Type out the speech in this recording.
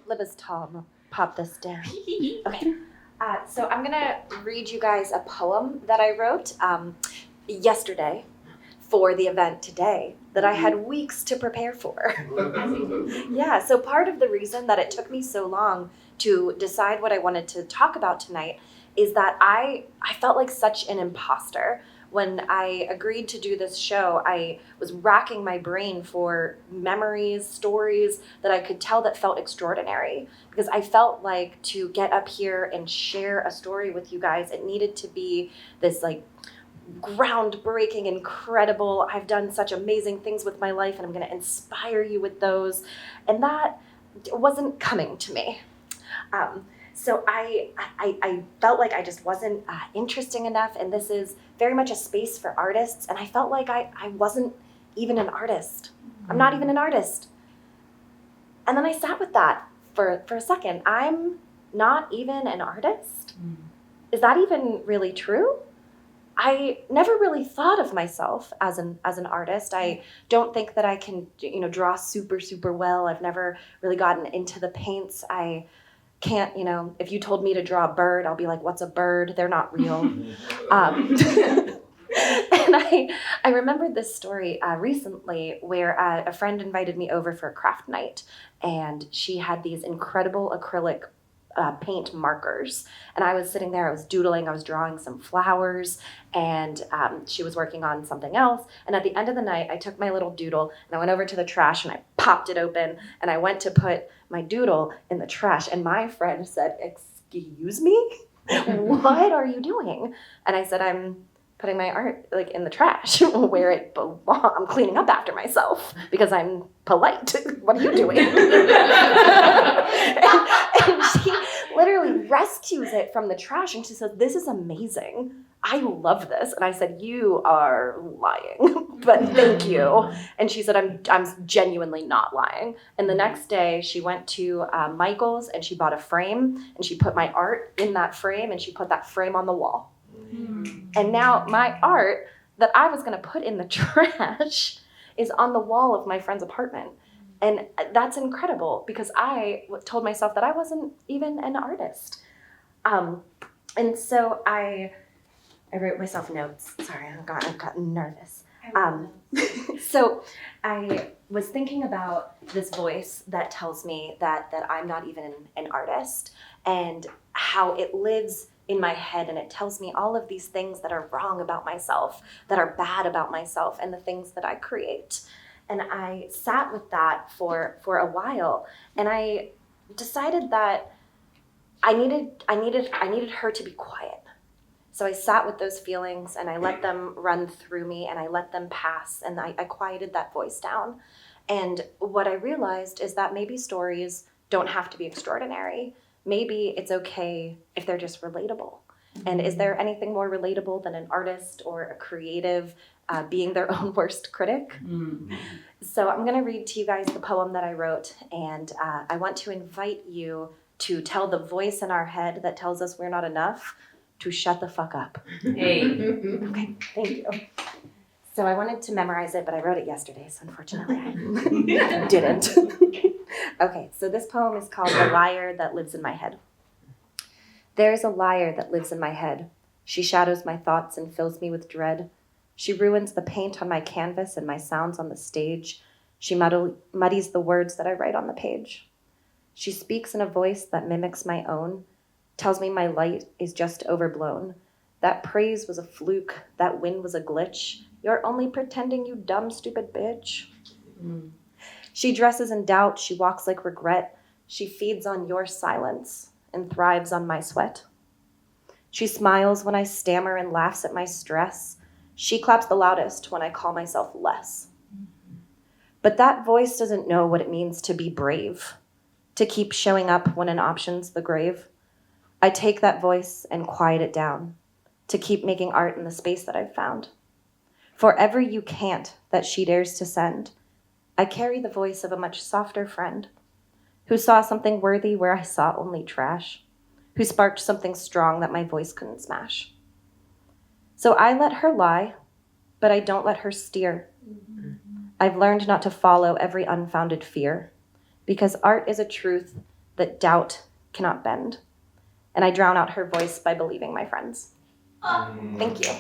Libba's tall. Pop this down. Okay. So I'm gonna read you guys a poem that I wrote yesterday for the event today that I had weeks to prepare for. Yeah, so part of the reason that it took me so long to decide what I wanted to talk about tonight is that I felt like such an imposter. When I agreed to do this show, I was racking my brain for memories, stories that I could tell that felt extraordinary, because I felt like to get up here and share a story with you guys, it needed to be this like groundbreaking, incredible, I've done such amazing things with my life and I'm going to inspire you with those. And that wasn't coming to me. So I felt like I just wasn't interesting enough, and this is very much a space for artists, and I felt like I wasn't even an artist. I'm not even an artist. And then I sat with that for a second. I'm not even an artist? Is that even really true? I never really thought of myself as an artist. I don't think that I can, draw super, super well. I've never really gotten into the paints. I can't, if you told me to draw a bird, I'll be like, what's a bird? They're not real. And I remembered this story recently where a friend invited me over for a craft night, and she had these incredible acrylic paint markers. And I was sitting there, I was doodling, I was drawing some flowers, and she was working on something else. And at the end of the night, I took my little doodle and I went over to the trash and I popped it open and I went to put my doodle in the trash. And my friend said, "Excuse me? What are you doing?" And I said, "I'm putting my art like in the trash where it belongs. I'm cleaning up after myself because I'm polite. What are you doing?" and she literally rescues it from the trash and she said, "This is amazing. I love this." And I said, "You are lying, but thank you." And she said, I'm genuinely not lying. And the next day she went to Michael's and she bought a frame and she put my art in that frame and she put that frame on the wall. And now my art that I was going to put in the trash is on the wall of my friend's apartment. And that's incredible because I told myself that I wasn't even an artist. And so I wrote myself notes. Sorry, I've gotten nervous. So I was thinking about this voice that tells me that I'm not even an artist, and how it lives in my head, and it tells me all of these things that are wrong about myself, that are bad about myself, and the things that I create. And I sat with that for a while, and I decided that I needed her to be quiet. So I sat with those feelings and I let them run through me and I let them pass, and I quieted that voice down. And what I realized is that maybe stories don't have to be extraordinary. Maybe it's okay if they're just relatable. And is there anything more relatable than an artist or a creative being their own worst critic? So I'm going to read to you guys the poem that I wrote, and I want to invite you to tell the voice in our head that tells us we're not enough to shut the fuck up. Hey. Okay, thank you. So I wanted to memorize it, but I wrote it yesterday, so unfortunately I didn't. Okay, so this poem is called The Liar That Lives in My Head. There is a liar that lives in my head. She shadows my thoughts and fills me with dread. She ruins the paint on my canvas and my sounds on the stage. She muddies the words that I write on the page. She speaks in a voice that mimics my own, tells me my light is just overblown. That praise was a fluke, that win was a glitch. You're only pretending, you dumb, stupid bitch. She dresses in doubt, she walks like regret. She feeds on your silence and thrives on my sweat. She smiles when I stammer and laughs at my stress. She claps the loudest when I call myself less. But that voice doesn't know what it means to be brave, to keep showing up when an option's the grave. I take that voice and quiet it down, to keep making art in the space that I've found. For every you can't that she dares to send, I carry the voice of a much softer friend, who saw something worthy where I saw only trash, who sparked something strong that my voice couldn't smash. So I let her lie, but I don't let her steer. I've learned not to follow every unfounded fear. because art is a truth that doubt cannot bend. And I drown out her voice by believing my friends. Thank you.